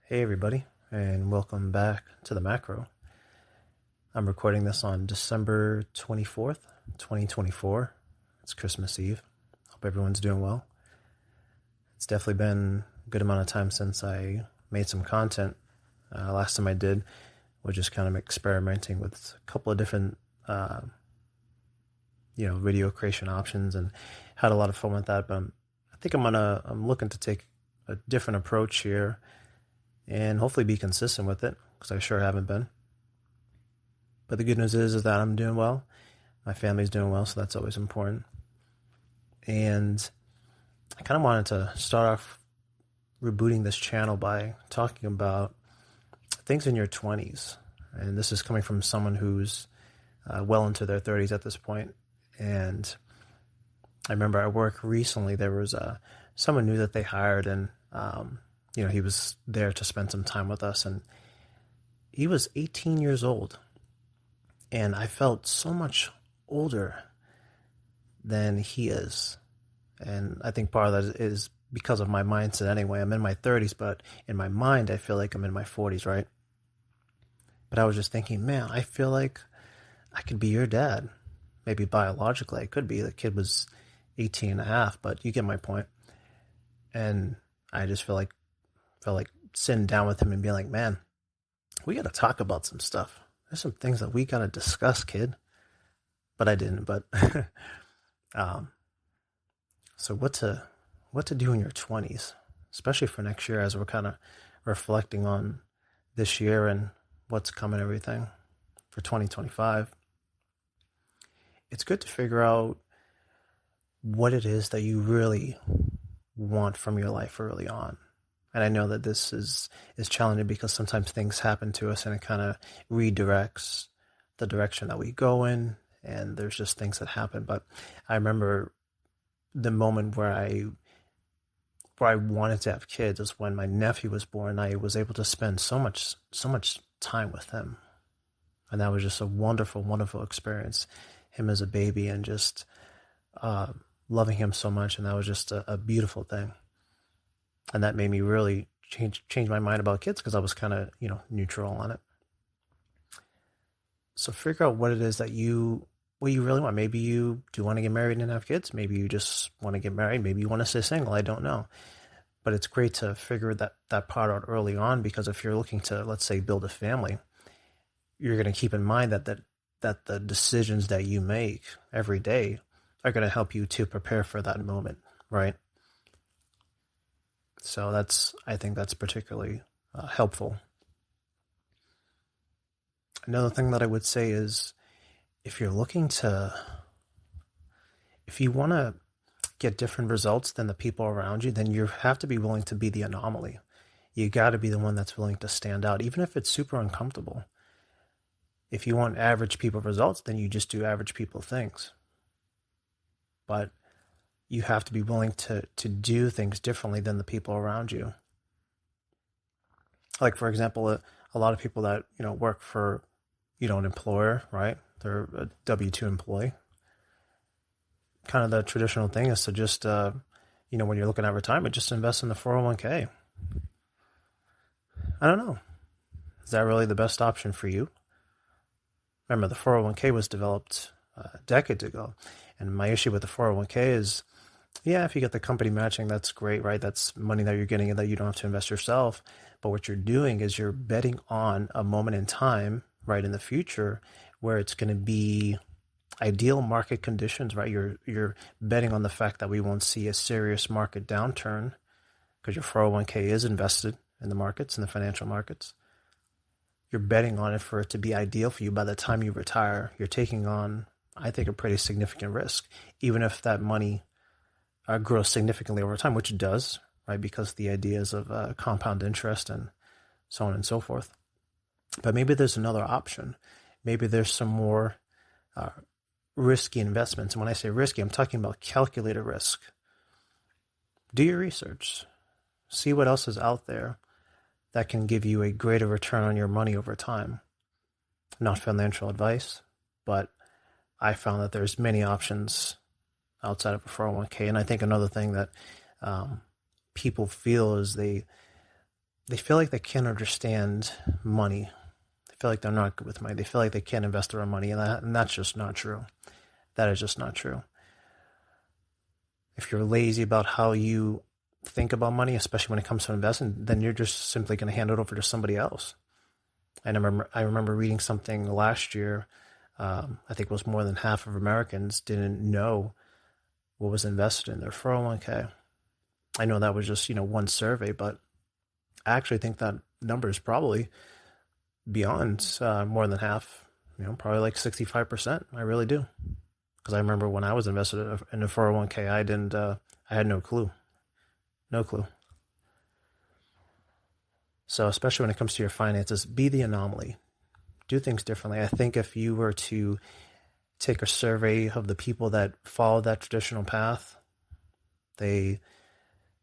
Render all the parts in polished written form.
Hey everybody, and welcome back to the macro. I'm recording this on December 24th, 2024. It's Christmas Eve. Hope everyone's doing well. It's definitely been a good amount of time since I made some content. Last time I did was just kind of experimenting with a couple of different video creation options, and had a lot of fun with that. But I think I'm looking to take a different approach here and hopefully be consistent with it, because I sure haven't been. But the good news is that I'm doing well. My family's doing well, so that's always important. And I kind of wanted to start off rebooting this channel by talking about things in your 20s. And this is coming from someone who's well into their 30s at this point. And I remember at work recently, there was someone new that they hired, and he was there to spend some time with us, and he was 18 years old, and I felt so much older than he is. And I think part of that is because of my mindset anyway. I'm in my 30s, but in my mind, I feel like I'm in my 40s, right? But I was just thinking, man, I feel like I could be your dad. Maybe biologically I could be. The kid was 18 and a half, but you get my point. And I just felt like sitting down with him and being like, man, we got to talk about some stuff. There's some things that we got to discuss, kid. But I didn't. But so what to do in your 20s, especially for next year, as we're kind of reflecting on this year and what's coming, everything for 2025. It's good to figure out what it is that you really want from your life early on. And I know that this is challenging because sometimes things happen to us and it kind of redirects the direction that we go in, and there's just things that happen. But I remember the moment where I wanted to have kids is when my nephew was born. I was able to spend so much time with him. And that was just a wonderful, wonderful experience. Him as a baby, and just loving him so much. And that was just a beautiful thing. And that made me really change my mind about kids, because I was kind of, neutral on it. So figure out what it is that you really want. Maybe you do want to get married and have kids. Maybe you just want to get married. Maybe you want to stay single. I don't know. But it's great to figure that part out early on, because if you're looking to, let's say, build a family, you're going to keep in mind that the decisions that you make every day are going to help you to prepare for that moment, right? So I think that's particularly helpful. Another thing that I would say is, if you want to get different results than the people around you, then you have to be willing to be the anomaly. You got to be the one that's willing to stand out, even if it's super uncomfortable. If you want average people results, then you just do average people things. But you have to be willing to do things differently than the people around you. Like, for example, a lot of people that, work for, an employer, right? They're a W-2 employee. Kind of the traditional thing is to just, when you're looking at retirement, just invest in the 401k. I don't know. Is that really the best option for you? Remember, the 401k was developed decades ago. And my issue with the 401k is, yeah, if you get the company matching, that's great, right? That's money that you're getting and that you don't have to invest yourself. But what you're doing is you're betting on a moment in time, right, in the future, where it's going to be ideal market conditions, right? You're betting on the fact that we won't see a serious market downturn, because your 401k is invested in the markets, in the financial markets. You're betting on it for it to be ideal for you by the time you retire. You're taking on, I think, a pretty significant risk, even if that money grows significantly over time, which it does, right? Because the ideas of compound interest and so on and so forth. But maybe there's another option. Maybe there's some more risky investments. And when I say risky, I'm talking about calculated risk. Do your research. See what else is out there that can give you a greater return on your money over time. Not financial advice, but I found that there's many options outside of a 401k. And I think another thing that people feel is they they feel like they can't understand money. They feel like they're not good with money. They feel like they can't invest their own money, and that's just not true. That is just not true. If you're lazy about how you think about money, especially when it comes to investing, then you're just simply going to hand it over to somebody else. I remember reading something last year. I think it was more than half of Americans didn't know what was invested in their 401k. I know that was just, one survey, but I actually think that number is probably beyond more than half, probably like 65%. I really do. Because I remember when I was invested in a 401k, I had no clue. No clue. So especially when it comes to your finances, be the anomaly. Do things differently. I think if you were to take a survey of the people that followed that traditional path, they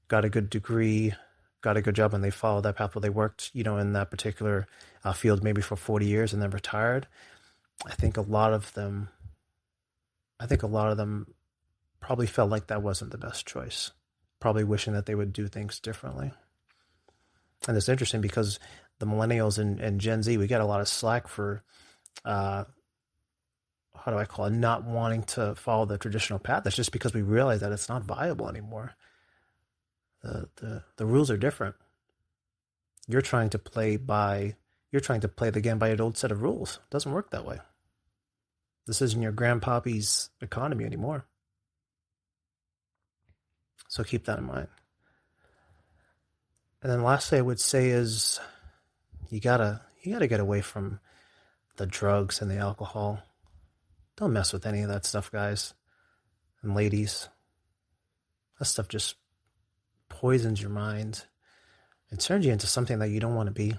got a good degree, got a good job, and they followed that path where they worked, in that particular field maybe for 40 years and then retired. I think a lot of them probably felt like that wasn't the best choice, probably wishing that they would do things differently. And it's interesting because the millennials and Gen Z, we get a lot of slack for, how do I call it, not wanting to follow the traditional path. That's just because we realize that it's not viable anymore. The rules are different. You're trying to play the game by an old set of rules. It doesn't work that way. This isn't your grandpappy's economy anymore. So keep that in mind. And then lastly, I would say is you gotta get away from the drugs and the alcohol. Don't mess with any of that stuff, guys and ladies. That stuff just poisons your mind and turns you into something that you don't want to be.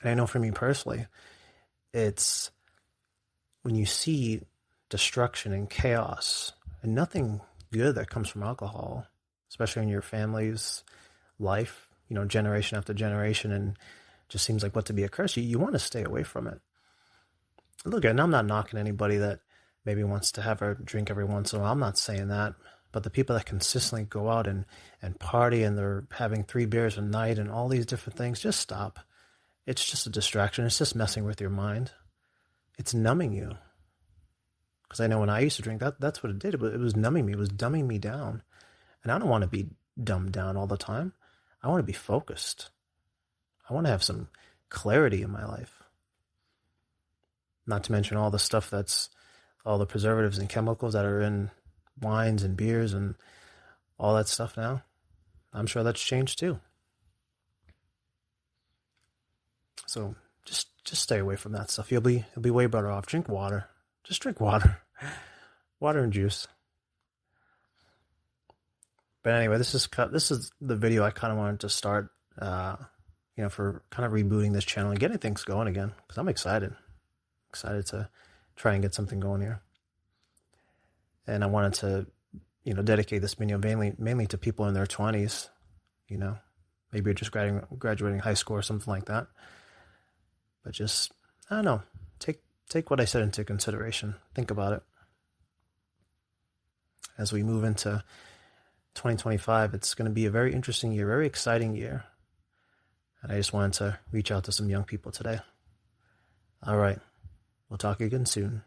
And I know for me personally, it's when you see destruction and chaos and nothing good that comes from alcohol, especially in your family's life, generation after generation, and just seems like what to be a curse, you want to stay away from it. Look, and I'm not knocking anybody that maybe wants to have a drink every once in a while. I'm not saying that. But the people that consistently go out and party and they're having 3 beers a night and all these different things, just stop. It's just a distraction. It's just messing with your mind. It's numbing you. Because I know when I used to drink, that's what it did. It was numbing me. It was dumbing me down. And I don't want to be dumbed down all the time. I want to be focused. I want to have some clarity in my life. Not to mention all the stuff all the preservatives and chemicals that are in wines and beers and all that stuff now. I'm sure that's changed too. So just stay away from that stuff. You'll be way better off. Drink water. Just drink water. Water and juice. But anyway, this is the video I kind of wanted to start, for kind of rebooting this channel and getting things going again, because I'm excited to try and get something going here. And I wanted to, dedicate this video mainly to people in their 20s, maybe you're just graduating high school or something like that. But just, I don't know, take what I said into consideration. Think about it. As we move into 2025, it's going to be a very interesting year, very exciting year. And I just wanted to reach out to some young people today. All right. We'll talk again soon.